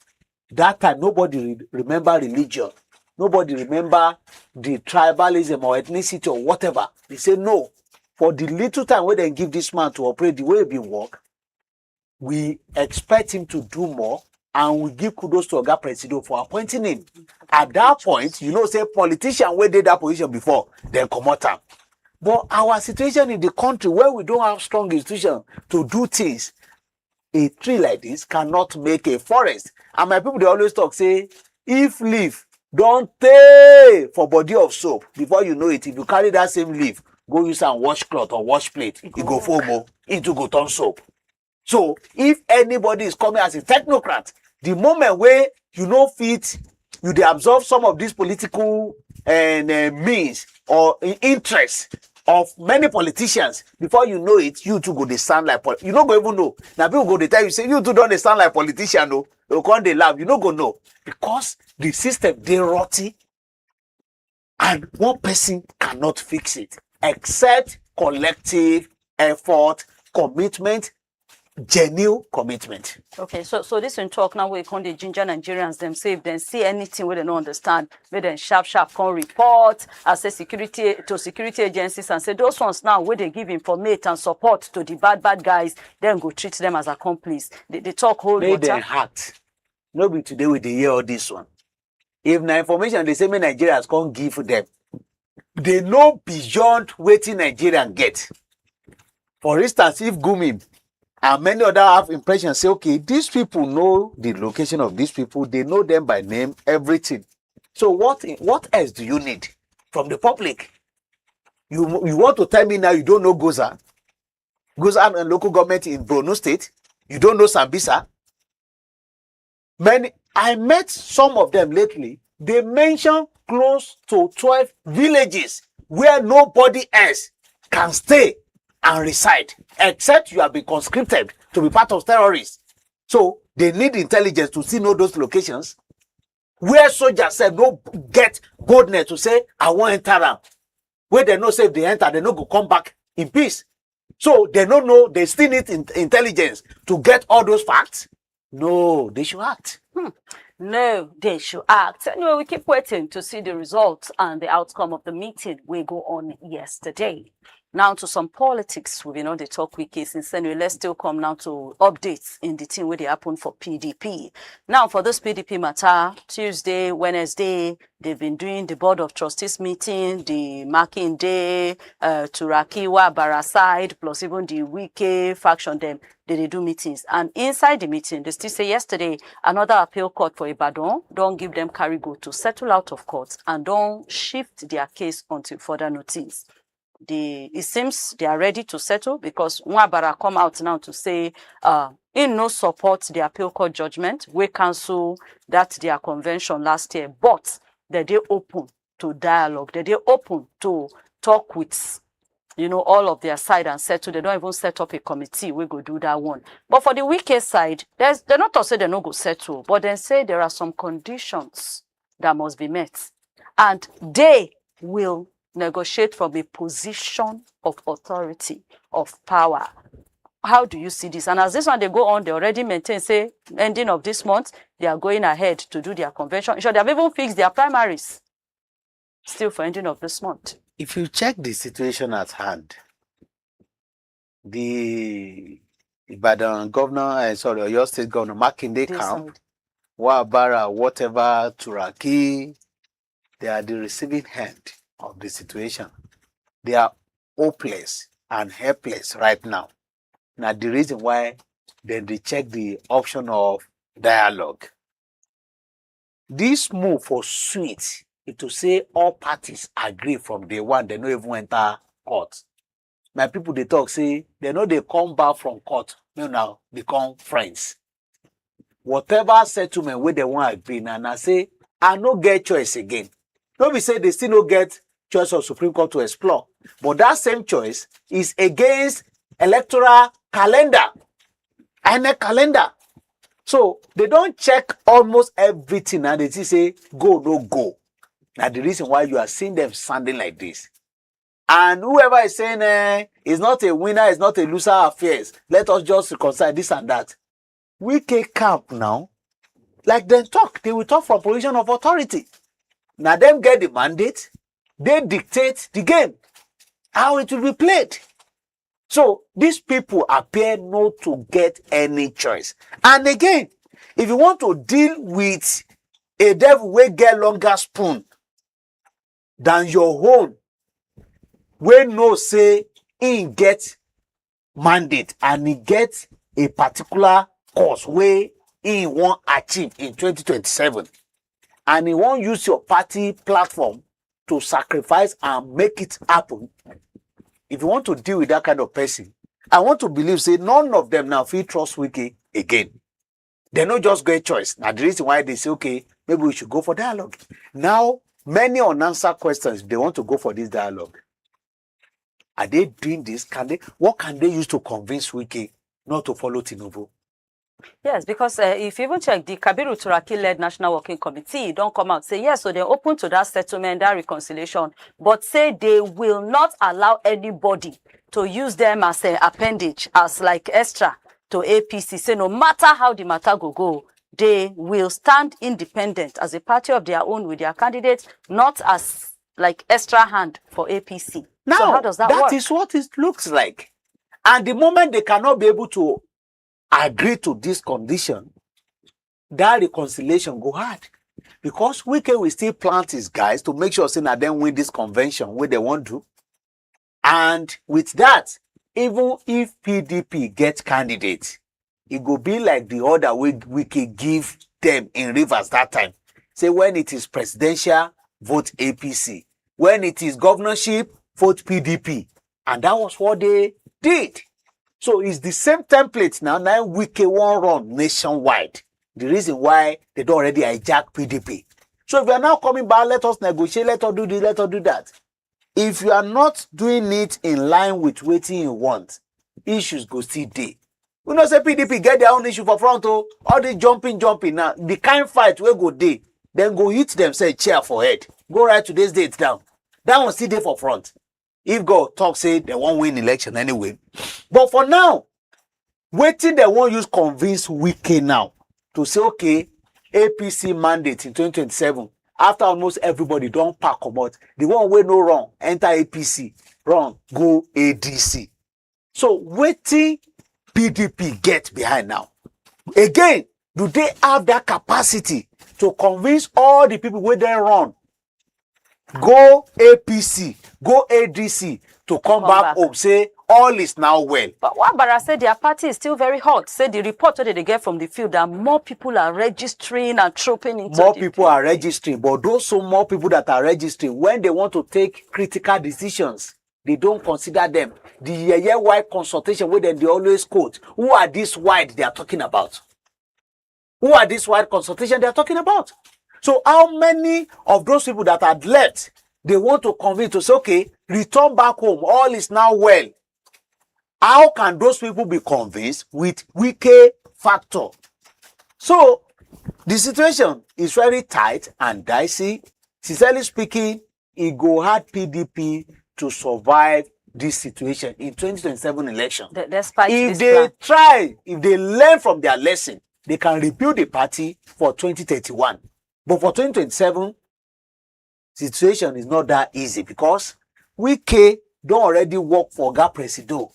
That time, nobody remember religion. Nobody remember the tribalism or ethnicity or whatever. They say, no, for the little time where they give this man to operate the way he work, we expect him to do more, and we give kudos to Oga Presido for appointing him. At that point, you know, say politician where did that position before, then come out. But our situation in the country where we don't have strong institutions to do things, a tree like this cannot make a forest. And my people, they always talk, say, if leaf don't take for body of soap, before you know it, if you carry that same leaf, go use and wash cloth or wash plate, it go foam into go turn soap. So if anybody is coming as a technocrat, the moment where you know fit, you they absorb some of these political means or interests of many politicians, before you know it, you too go they sound like you don't go even know. Now people go they tell you, say, you too don't they sound like politician, no, you can't they laugh, you don't go know, because the system they rotty, and one person cannot fix it except collective effort, commitment, genuine commitment. Okay, so this in talk now, we come the ginger Nigerians them say if they see anything where they don't understand, they then sharp come report as a security agencies, and say those ones now where they give information and support to the bad guys, then go treat them as accomplices. They talk hold Made water. them hacked. Nobody today with the year or this one. If na information they say me Nigerians can't give them, they know beyond wetin Nigerian get. For instance, if Gumi and many other have impressions, say, okay, these people know the location of these people, they know them by name, everything. So what else do you need from the public? You want to tell me now you don't know Goza and local government in Borno State? You don't know Sambisa? I met some of them lately. They mentioned close to 12 villages where nobody else can stay and reside, except you have been conscripted to be part of terrorists. So they need intelligence to see know those locations where soldiers said no get boldness to say, I want to enter them. Where they know say if they enter, they no go come back in peace. So they don't know, they still need intelligence to get all those facts. No, they should act. No, they should act. Anyway, we keep waiting to see the results and the outcome of the meeting we go on yesterday. Now to some politics. We've been on the talk wiki since anyway. Let's still come now to updates in the thing where they happen for PDP. Now for this PDP matter, Tuesday, Wednesday, they've been doing the Board of Trustees meeting, the marking day, Turakiwa, Baraside, plus even the Wike faction them. They do meetings. And inside the meeting, they still say yesterday, another appeal court for Ibadan, don't give them carry go to settle out of court and don't shift their case until further notice. It seems they are ready to settle because Nwabara come out now to say in no support the appeal court judgment. We cancel that their convention last year, but that they open to dialogue, that they open to talk with all of their side and settle. They don't even set up a committee. We go do that one. But for the Wike side, they're not to say they no go settle, but then say there are some conditions that must be met, and they will negotiate from a position of authority, of power. how do you see this? And as this one, they go on, they already maintain, say, ending of this month, they are going ahead to do their convention. Sure, they have even fixed their primaries still for ending of this month. If you check the situation at hand, the Ibadan governor, your state governor, Makinde camp, Wabara, whatever, Turaki, they are the receiving end of the situation. They are hopeless and helpless right now. Now, the reason why they check the option of dialogue. This move for sweet is to say all parties agree from day one, they don't even enter court. My people, they talk, say, they know they come back from court, now become friends. Whatever settlement where they want to agree, and I say, I no get choice again. Nobody say they still no get choice of Supreme Court to explore. But that same choice is against electoral calendar. INEC calendar. So they don't check almost everything and they say go, no go. Now the reason why you are seeing them sounding like this. And whoever is saying it's not a winner, it's not a loser affairs. Let us just reconcile this and that. Wike camp now, like they will talk from position of authority. Now them get the mandate, they dictate the game, how it will be played. So these people appear not to get any choice. And again, if you want to deal with a devil will get longer spoon than your own, we no say he get mandate and he get a particular cause where he want achieve in 2027, and he won't use your party platform to sacrifice and make it happen. If you want to deal with that kind of person, I want to believe, say, none of them now feel trust Wike again. They not just get choice. Now, the reason why they say, okay, maybe we should go for dialogue. Now, many unanswered questions, they want to go for this dialogue. Are they doing this? What can they use to convince Wike not to follow Tinubu? Yes, because if you even check the Kabiru Turaki-led National Working Committee, don't come out say yes, so they're open to that settlement, that reconciliation, but say they will not allow anybody to use them as an appendage, as like extra to APC. Say no matter how the matter go, they will stand independent as a party of their own with their candidates, not as like extra hand for APC. Now, so how does that work? That is what it looks like. And the moment they cannot be able to agree to this condition, that reconciliation go hard. Because Wike will still plant his guys to make sure that they win this convention where they want to. And with that, even if PDP gets candidates, it will be like the order Wike give them in Rivers that time. Say when it is presidential, vote APC. When it is governorship, vote PDP. And that was what they did. So it's the same template now. Now Wike won't run nationwide. The reason why they don't already hijack PDP. So if you are now coming back, let us negotiate, let us do this, let us do that. If you are not doing it in line with what you want, issues go still there. We know say PDP get their own issue for front. Oh, all the jumping now. The kind fight will go there. Then go hit them, say chair for head. Go write today's date down. That one still there for front. If God talk, say they won't win election anyway. But for now, wetin they won't use convince Wike now to say, okay, APC mandate in 2027. After almost everybody don't pack about, the one way no wrong, enter APC, wrong, go ADC. So wetin PDP get behind now? Again, do they have that capacity to convince all the people where they run, go APC, go ADC, to come back home, say all is now well? But Wabara said their party is still very hot. Say the report that they get from the field that more people are registering and trooping into more people are registering, but those so more people that are registering, when they want to take critical decisions, they don't consider them. The year-wide consultation where they always quote, who are these wide they are talking about? Who are these wide consultation they are talking about? So how many of those people that are left, they want to convince to say, okay, return back home, all is now well? How can those people be convinced with Wike factor? So the situation is very tight and dicey. Sincerely speaking, it go hard PDP to survive this situation in 2027 election. Despite If this they plan. try, if they learn from their lesson, they can rebuild the party for 2031. But for 2027, situation is not that easy because Wike don't already work for Oga Presido.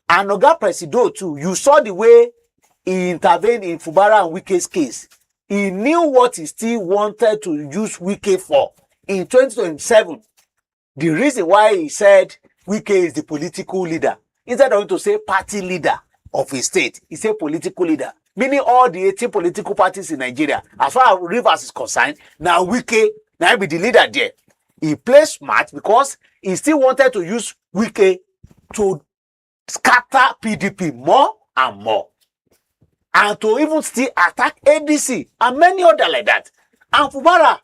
And Oga Presido too, you saw the way he intervened in Fubara and Wike's case. He knew what he still wanted to use Wike for. In 2027, the reason why he said Wike is the political leader, instead of him to say party leader of a state, he said political leader. Meaning all the 18 political parties in Nigeria, as far as Rivers is concerned, now Wike, now be the leader there. He plays smart because he still wanted to use Wike to scatter PDP more and more. And to even still attack ADC and many other like that. And Fubara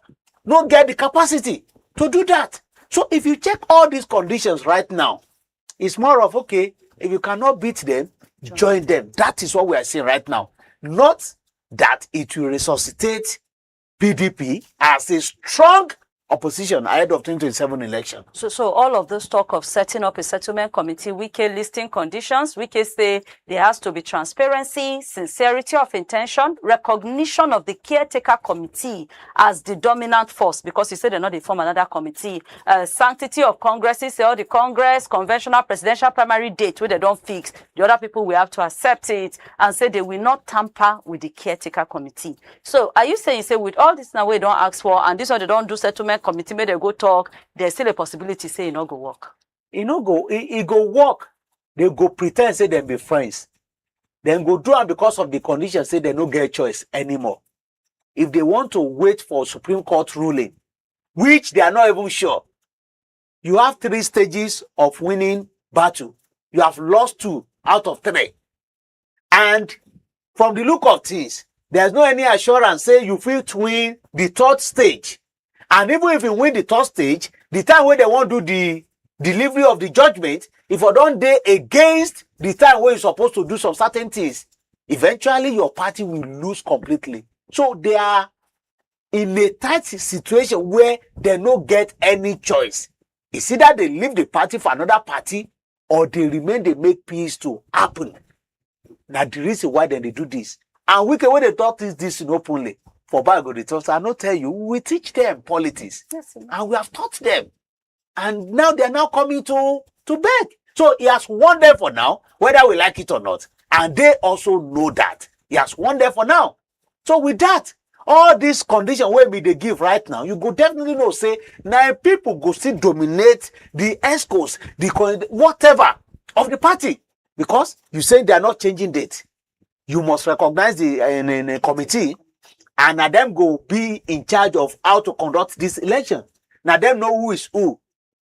don't get the capacity to do that. So if you check all these conditions right now, it's more of, okay, if you cannot beat them, join them. That is what we are seeing right now. Not that it will resuscitate PDP as a strong opposition ahead of 2027 election. So all of this talk of setting up a settlement committee, Wike listing conditions, Wike say there has to be transparency, sincerity of intention, recognition of the caretaker committee as the dominant force, because he said they're not they form another committee. Sanctity of congresses, say all the congress, conventional, presidential primary date where they don't fix. The other people will have to accept it and say they will not tamper with the caretaker committee. So are you saying, say with all this now we don't ask for and this one they don't do settlement committee, may they go talk, there's still a possibility say it not go work? It no go, it go work. They go pretend say them be friends. Then go do it because of the condition say they no get choice anymore. If they want to wait for Supreme Court ruling, which they are not even sure, you have 3 stages of winning battle. You have lost 2 out of 3. And from the look of things, there's no any assurance say you feel to win the 3rd stage. And even if you win the 3rd stage, the time when they want to do the delivery of the judgment, if you don't day against the time where you're supposed to do some certain things, eventually your party will lose completely. So they are in a tight situation where they don't get any choice. It's either they leave the party for another party or they remain, they make peace to happen. Now the reason why then they do this. And we can when they talk this in openly. For Bible, the talks, I not tell you, we teach them politics. Yes, and we have taught them. And now they are now coming to beg. So he has won them for now, whether we like it or not. And they also know that. He has won them for now. So with that, all these conditions where they give right now, you go definitely know, say, now people go still dominate the escorts, the whatever of the party. Because you say they are not changing date. You must recognize the committee. And now them go be in charge of how to conduct this election. Now them know who is who.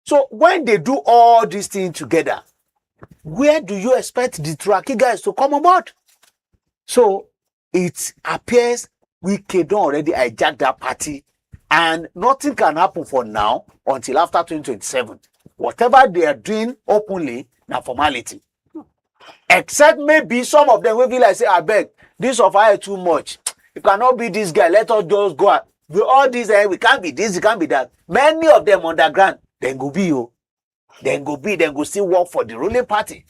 So when they do all these things together, where do you expect the Turaki guys to come aboard? So it appears Wike don't already hijack that party. And nothing can happen for now until after 2027. Whatever they are doing openly, now formality. Except maybe some of them will be like, say, I beg, this of I too much. You cannot be this guy. Let us just go out. With all these, we can't be this, we can't be that. Many of them underground, then go be you. Then go still work for the ruling party.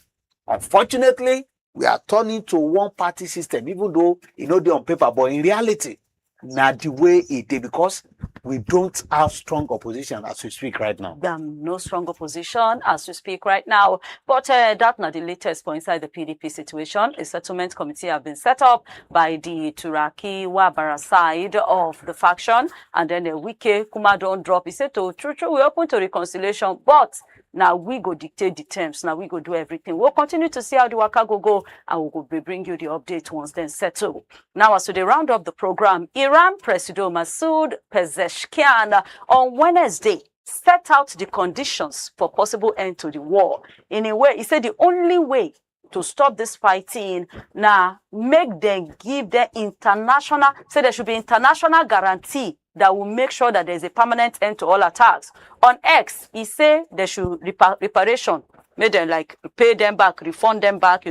Unfortunately, we are turning to one party system, even though they're on paper, but in reality, not the way it is, because we don't have strong opposition as we speak right now. No strong opposition as we speak right now. But that's not the latest for inside the PDP situation. A settlement committee have been set up by the Turaki Wabara side of the faction. And then the Wike Kuma don't drop. He said, true, we're open to reconciliation, but now we go dictate the terms. Now we go do everything. We'll continue to see how the waka go, and we'll go bring you the update once then settle. Now, as to the round of the program, Iran President Masoud Pezeshkian on Wednesday set out the conditions for possible end to the war. In a way, he said the only way to stop this fighting now make them give the international, say there should be international guarantee that will make sure that there's a permanent end to all attacks. On X, he said there should reparation, make them like pay them back, refund them back,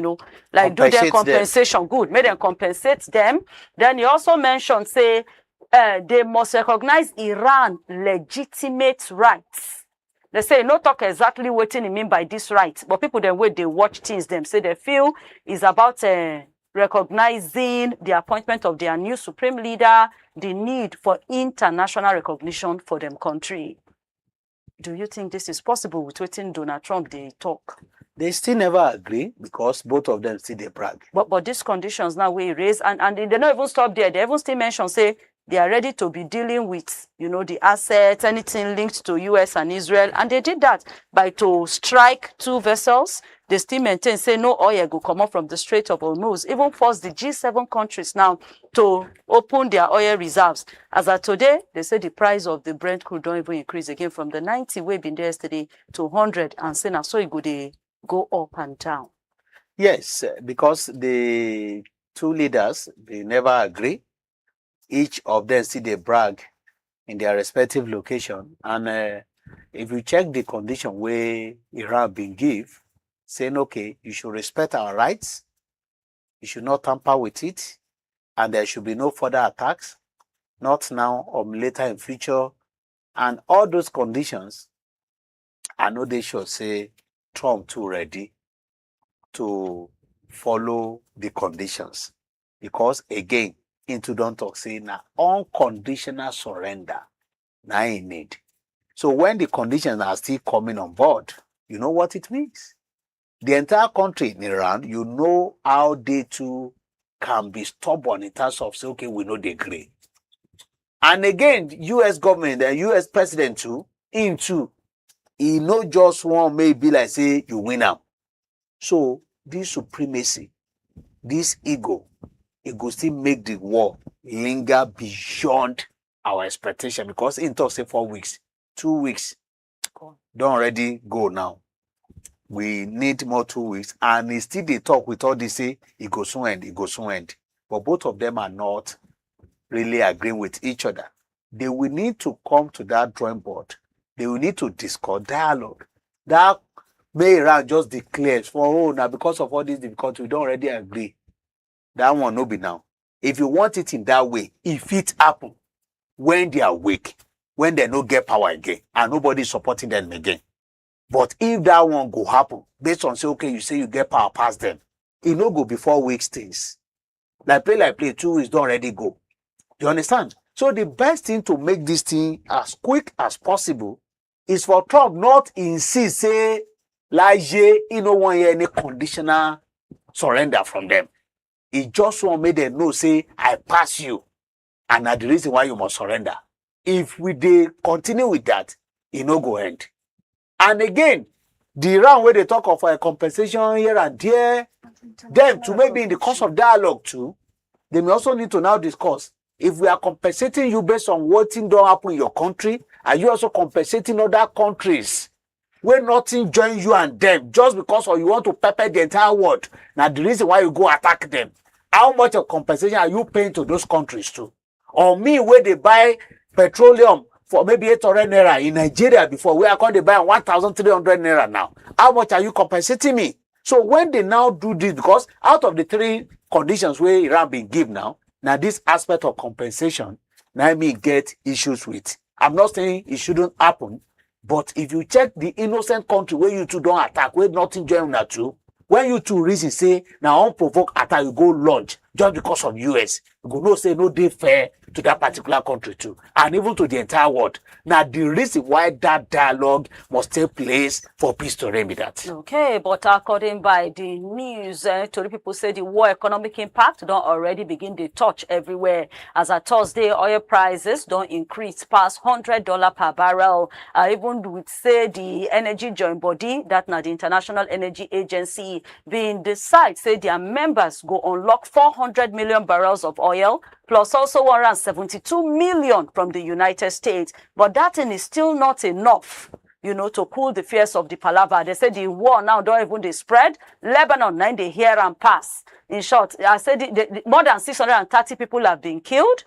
like do their compensation. Good, make them compensate them. Then he also mentioned, say, they must recognize Iran legitimate rights They say no talk exactly what you mean by this right, but people then wait, they watch things, them say they feel is about recognizing the appointment of their new supreme leader, the need for international recognition for them country. Do you think this is possible with wetin Donald Trump they talk? They still never agree because both of them still they brag. But these conditions now we raise, and they don't even stop there. They even still mention, say, they are ready to be dealing with, the assets, anything linked to US and Israel. And they did that by to strike 2 vessels. They still maintain, say, no oil go come up from the Strait of Hormuz. Even force the G7 countries now to open their oil reserves. As of today, they say the price of the Brent crude don't even increase again from the 90 way been there yesterday to 100. And say now, so it go up and down. Yes, because the 2 leaders, they never agree. Each of them see they brag in their respective location. And if you check the condition where Iran been give, saying, okay, you should respect our rights, you should not tamper with it, and there should be no further attacks, not now or later in future. And all those conditions, I know they should say Trump too ready to follow the conditions. Because again, into don't talk say now unconditional surrender now in need. So when the conditions are still coming on board, you know what it means. The entire country in Iran, you know how they too can be stubborn in terms of say, okay, we know they agree. And again, US government and US president too, he no just one maybe like say you win am. So this supremacy, this ego, it go still make the war linger beyond our expectation, because in talk say 4 weeks, 2 weeks don't already go now. We need more 2 weeks, and it's still they talk with all this say it goes soon end, it goes soon end. But both of them are not really agreeing with each other. They will need to come to that drawing board. They will need to discuss dialogue. That may Iran just declares for now because of all this difficulty, we don't already agree. That one no be now. If you want it in that way, if it happen when they are weak, when they no get power again, and nobody is supporting them again. But if that one go happen, based on say, okay, you say you get power past them, it no go before weeks things. Like play, 2 weeks don't already go. You understand? So the best thing to make this thing as quick as possible is for Trump not insist, say, like, he no want any conditional surrender from them. He just want make them know, say, I pass you, and that's the reason why you must surrender. If they continue with that, it no go end. And again, the round where they talk of a compensation here and there, them to maybe in the course of dialogue too, they may also need to now discuss, if we are compensating you based on what thing don't happen in your country, are you also compensating other countries where nothing join you and them just because of you want to pepper the entire world? Now the reason why you go attack them, how much of compensation are you paying to those countries too? Or me, where they buy petroleum for maybe 800 naira in Nigeria before, where I can't they buy 1,300 naira now? How much are you compensating me? So when they now do this, because out of the 3 conditions where Iran been give now this aspect of compensation, now me get issues with. I'm not saying it shouldn't happen, but if you check the innocent country where you two don't attack, where nothing join that too, when you two reason say now unprovoked attack, you go launch just because of US, you go no say no they fair to that particular country too, and even to the entire world. Now the reason why that dialogue must take place for peace to reign with that. Okay, but according by the news, Tory people say the war economic impact don't already begin to touch everywhere. As of Thursday, oil prices don't increase past $100 per barrel. Even with say the energy joint body, that now the International Energy Agency, being decide say their members go unlock 400 million barrels of oil, plus also 172 million from the United States. But that thing is still not enough, to cool the fears of the palaver. They say the war now don't even they spread. Lebanon, now they hear and pass. In short, I said more than 630 people have been killed.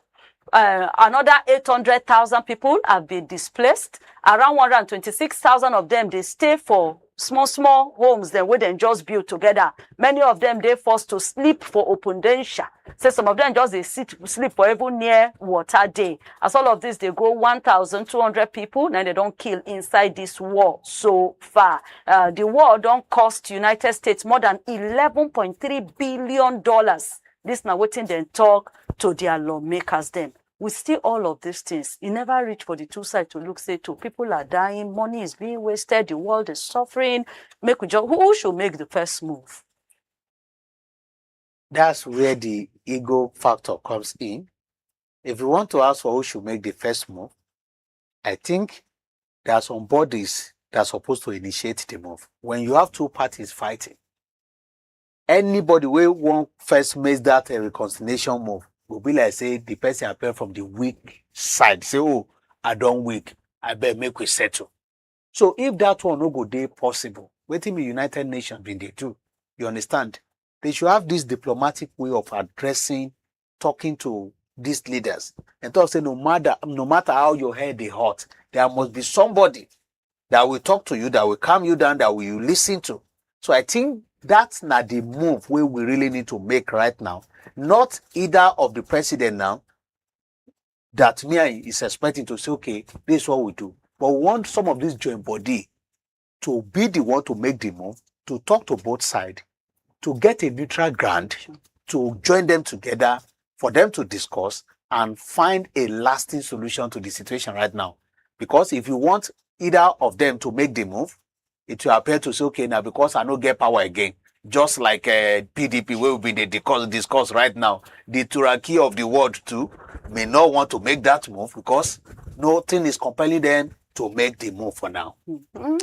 Another 800,000 people have been displaced. Around 126,000 of them, they stay for small homes then where they just build together. Many of them they forced to sleep for open danger. Say some of them just they sleep for even near water day. As all of this they go 1,200 people and they don't kill inside this war so far. The war don't cost United States more than $11.3 billion. This now waiting then talk to their lawmakers them. We see all of these things. It never reach for the two sides to look, say, to people are dying, money is being wasted, the world is suffering. Who should make the first move? That's where the ego factor comes in. If you want to ask for who should make the first move, I think there are some bodies that are supposed to initiate the move. When you have two parties fighting, anybody will want first make that a reconciliation move will be like, say, the person appear from the weak side. Say, oh, I don't weak. I better make we settle. So if that one no go dey possible, wetin be United Nations been dey do? You understand? They should have this diplomatic way of addressing, talking to these leaders. And talk say no matter how your head is hot, there must be somebody that will talk to you, that will calm you down, that will you listen to. So I think that's not the move we really need to make right now. Not either of the president now that me is expecting to say, okay, this is what we do. But we want some of this joint body to be the one to make the move, to talk to both sides, to get a neutral ground, to join them together, for them to discuss and find a lasting solution to the situation right now. Because if you want either of them to make the move, it will appear to say, okay, now because I don't get power again, just like PDP, where we've been discuss right now, the Turkey of the world too may not want to make that move because nothing is compelling them to make the move for now.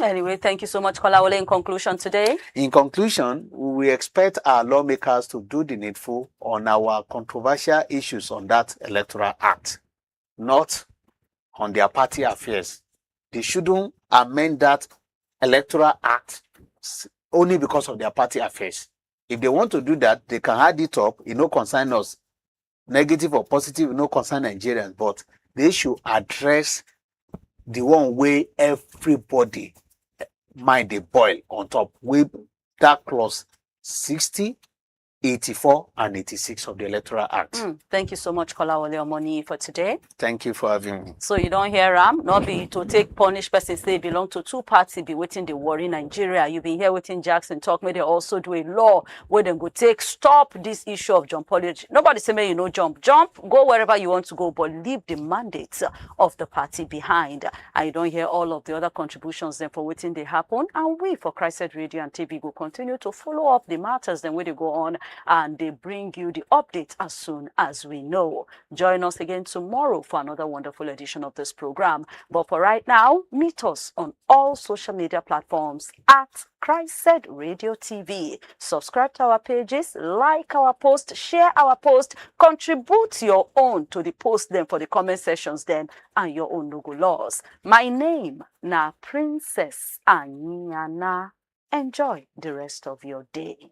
Anyway, thank you so much, Kolawole. In conclusion today? In conclusion, we expect our lawmakers to do the needful on our controversial issues on that electoral act, not on their party affairs. They shouldn't amend that electoral act only because of their party affairs. If they want to do that, they can add it up. It no concern us. Negative or positive, it no concern Nigerians. But they should address the one way everybody mind they boil on top with that clause 60, 84, and 86 of the Electoral Act. Thank you so much, Kolawole Omoni, for today. Thank you for having me. So you don't hear not be to take punish person say belong to two parties, be waiting the war in Nigeria. You've been here waiting Jackson talk, may they also do a law where they go take stop this issue of jump policy. Nobody say may you know jump, go wherever you want to go, but leave the mandates of the party behind. And you don't hear all of the other contributions then for waiting they happen. And we for Christ Radio and TV will continue to follow up the matters then where they go on and they bring you the updates as soon as we know. Join us again tomorrow for another wonderful edition of this program. But for right now, meet us on all social media platforms at Christ Radio TV. Subscribe to our pages, like our post, share our post, contribute your own to the post then for the comment sections then and your own logo laws. My name na Princess Anyana. Enjoy the rest of your day.